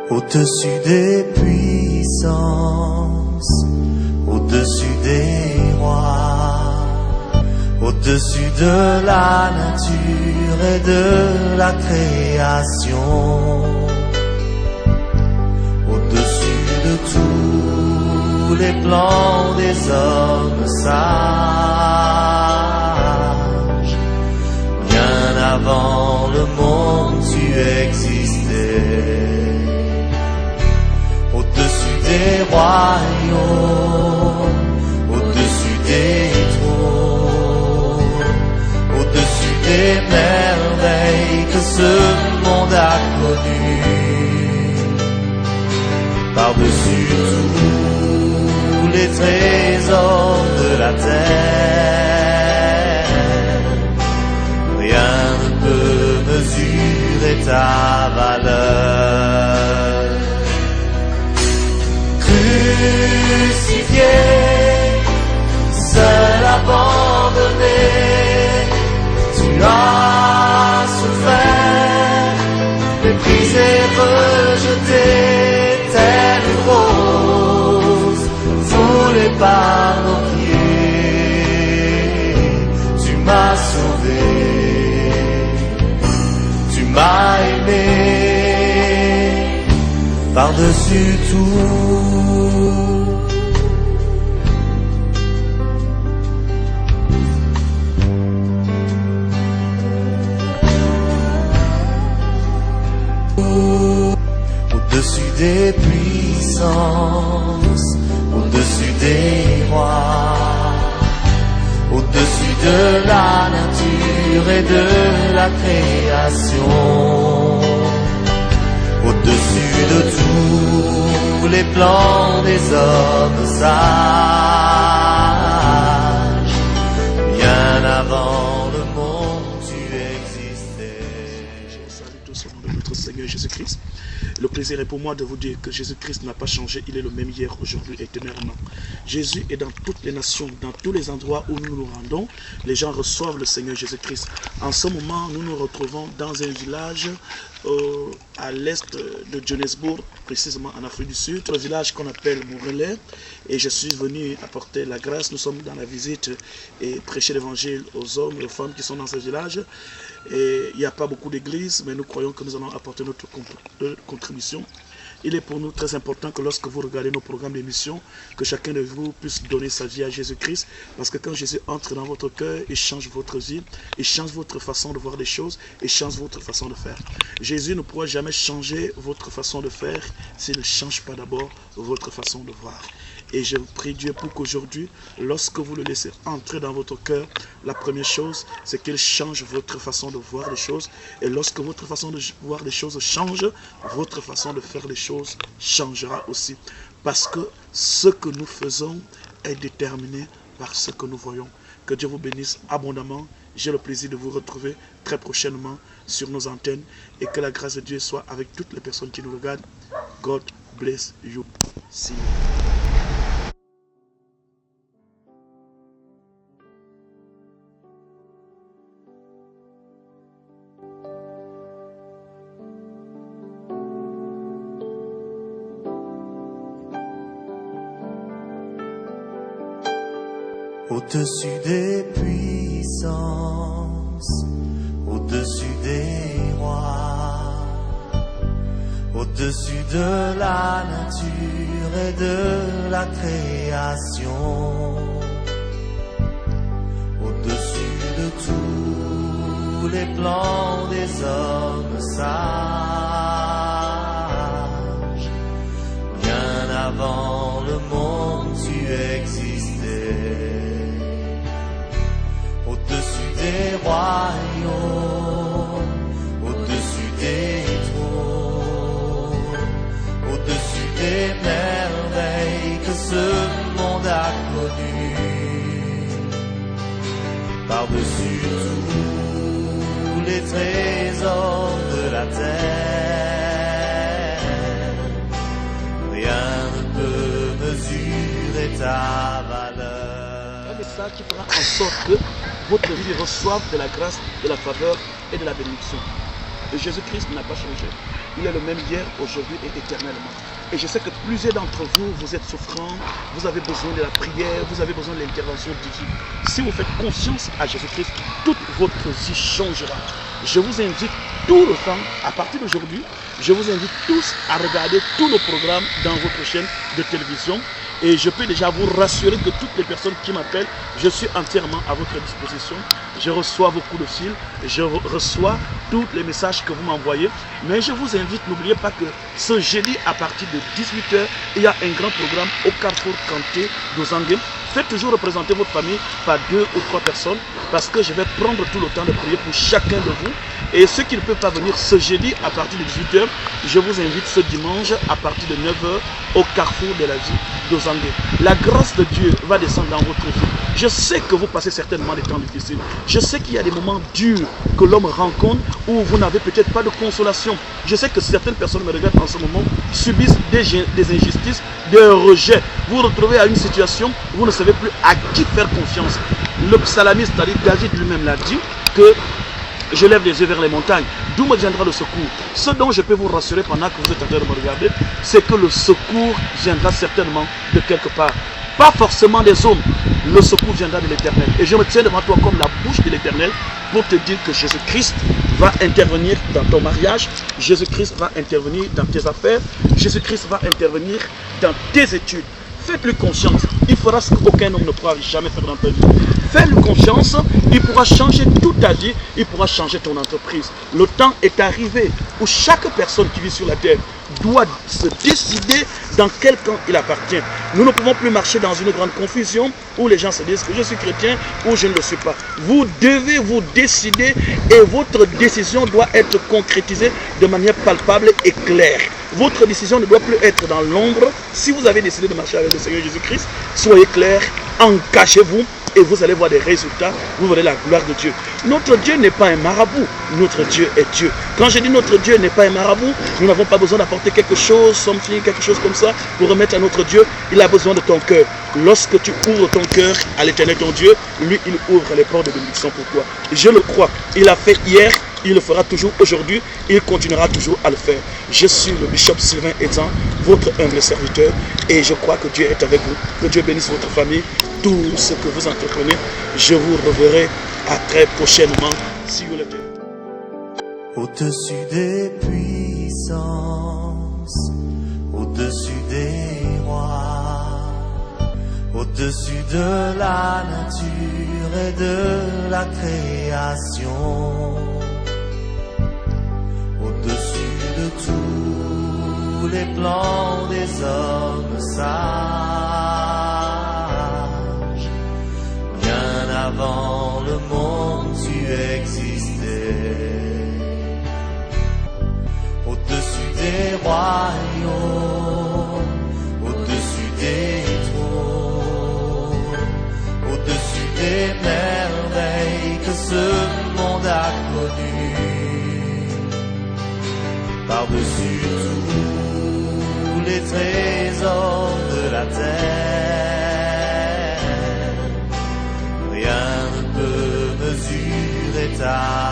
Au-dessus des puissances, au-dessus des rois, au-dessus de la nature et de la création, au-dessus de tous les plans des hommes sages, bien avant le monde tu existais. Au-dessus des royaumes, au-dessus des trônes, au-dessus des merveilles que ce monde a connues, par-dessus tous les trésors de la terre, rien ne peut mesurer ta valeur. Crucifié, seul abandonné, tu as souffert, méprisé, rejeté, telle une rose, foulée par nos pieds. Tu m'as sauvé, tu m'as aimé, par-dessus tout. Au-dessus des puissances, au-dessus des rois, au-dessus de la nature et de la création, au-dessus de tous les plans des hommes sages, bien avant le monde tu existais. Je salue tous au nom de notre Seigneur Jésus-Christ. Le plaisir est pour moi de vous dire que Jésus-Christ n'a pas changé, il est le même hier, aujourd'hui et éternellement. Jésus est dans toutes les nations, dans tous les endroits où nous nous rendons, les gens reçoivent le Seigneur Jésus-Christ. En ce moment, nous nous retrouvons dans un village à l'est de Johannesburg, précisément en Afrique du Sud, un village qu'on appelle Morelais, et je suis venu apporter la grâce. Nous sommes dans la visite et prêcher l'évangile aux hommes et aux femmes qui sont dans ce village. Et il n'y a pas beaucoup d'églises, mais nous croyons que nous allons apporter notre contribution. Il est pour nous très important que lorsque vous regardez nos programmes d'émission, que chacun de vous puisse donner sa vie à Jésus-Christ, parce que quand Jésus entre dans votre cœur, il change votre vie, il change votre façon de voir les choses, il change votre façon de faire. Jésus ne pourra jamais changer votre façon de faire s'il ne change pas d'abord votre façon de voir. Et je prie Dieu pour qu'aujourd'hui, lorsque vous le laissez entrer dans votre cœur, la première chose, c'est qu'il change votre façon de voir les choses. Et lorsque votre façon de voir les choses change, votre façon de faire les choses changera aussi. Parce que ce que nous faisons est déterminé par ce que nous voyons. Que Dieu vous bénisse abondamment. J'ai le plaisir de vous retrouver très prochainement sur nos antennes. Et que la grâce de Dieu soit avec toutes les personnes qui nous regardent. God bless you. See you. Au-dessus des puissances, au-dessus des rois, au-dessus de la nature et de la création, au-dessus de tous les plans des hommes sages, bien avant le monde tu existais. Au-dessus des royaumes, au-dessus des trônes, au-dessus des merveilles que ce monde a connues, par-dessus tous les trésors de la terre, rien ne peut mesurer ta valeur. Un message qui fera en sorte que votre vie reçoive de la grâce, de la faveur et de la bénédiction. Jésus-Christ n'a pas changé. Il est le même hier, aujourd'hui et éternellement. Et je sais que plusieurs d'entre vous, vous êtes souffrants, vous avez besoin de la prière, vous avez besoin de l'intervention divine. Si vous faites confiance à Jésus-Christ, toute votre vie changera. Je vous invite tout le temps, à partir d'aujourd'hui, je vous invite tous à regarder tous nos programmes dans votre chaîne de télévision. Et je peux déjà vous rassurer que toutes les personnes qui m'appellent, je suis entièrement à votre disposition. Je reçois vos coups de fil, je reçois tous les messages que vous m'envoyez. Mais je vous invite, n'oubliez pas que ce jeudi à partir de 18 h, il y a un grand programme au Carrefour Kanté d'Ozangue. Faites toujours représenter votre famille par 2 ou 3 personnes parce que je vais prendre tout le temps de prier pour chacun de vous. Et ceux qui ne peuvent pas venir ce jeudi à partir de 18 h, je vous invite ce dimanche à partir de 9 h au Carrefour de la vie d'Ozangue. La grâce de Dieu va descendre dans votre vie. Je sais que vous passez certainement des temps difficiles. Je sais qu'il y a des moments durs que l'homme rencontre où vous n'avez peut-être pas de consolation. Je sais que certaines personnes me regardent en ce moment, subissent des injustices, des rejets. Vous vous retrouvez à une situation où vous ne savez plus à qui faire confiance. Le psalamiste, c'est-à-dire David lui-même l'a dit, que je lève les yeux vers les montagnes. D'où me viendra le secours? Ce dont je peux vous rassurer pendant que vous êtes en train de me regarder, c'est que le secours viendra certainement de quelque part. Pas forcément des hommes. Le secours viendra de l'Éternel. Et je me tiens devant toi comme la bouche de l'Éternel pour te dire que Jésus-Christ va intervenir dans ton mariage. Jésus-Christ va intervenir dans tes affaires. Jésus-Christ va intervenir dans tes études. Faites-lui confiance. Il fera ce qu'aucun homme ne pourra jamais faire dans ta vie. Fais-lui confiance. Il pourra changer toute ta vie. Il pourra changer ton entreprise. Le temps est arrivé où chaque personne qui vit sur la terre doit se décider dans quel camp il appartient. Nous ne pouvons plus marcher dans une grande confusion où les gens se disent que je suis chrétien ou je ne le suis pas. Vous devez vous décider et votre décision doit être concrétisée de manière palpable et claire. Votre décision ne doit plus être dans l'ombre. Si vous avez décidé de marcher avec le Seigneur Jésus-Christ, soyez clair, engagez-vous et vous allez voir des résultats, vous verrez la gloire de Dieu. Notre Dieu n'est pas un marabout, notre Dieu est Dieu. Quand je dis notre Dieu n'est pas un marabout, nous n'avons pas besoin d'apporter quelque chose, quelque chose comme ça, pour remettre à notre Dieu. Il a besoin de ton cœur. Lorsque tu ouvres ton cœur à l'Éternel ton Dieu, lui, il ouvre les portes de bénédiction pour toi. Je le crois, il a fait hier, il le fera toujours aujourd'hui, il continuera toujours à le faire. Je suis le bishop Sylvain Etan, votre humble serviteur, et je crois que Dieu est avec vous. Que Dieu bénisse votre famille, tout ce que vous entreprenez. Je vous reverrai à très prochainement, si vous le dites. Au-dessus des puissances, au-dessus des rois, au-dessus de la nature et de la création, au-dessus de tous les plans des hommes sages, bien avant le monde tu existais. Au-dessus des royaumes, au-dessus des trônes, au-dessus des merveilles que ce monde a connues, par-dessus tous les trésors de la terre, rien ne peut mesurer ta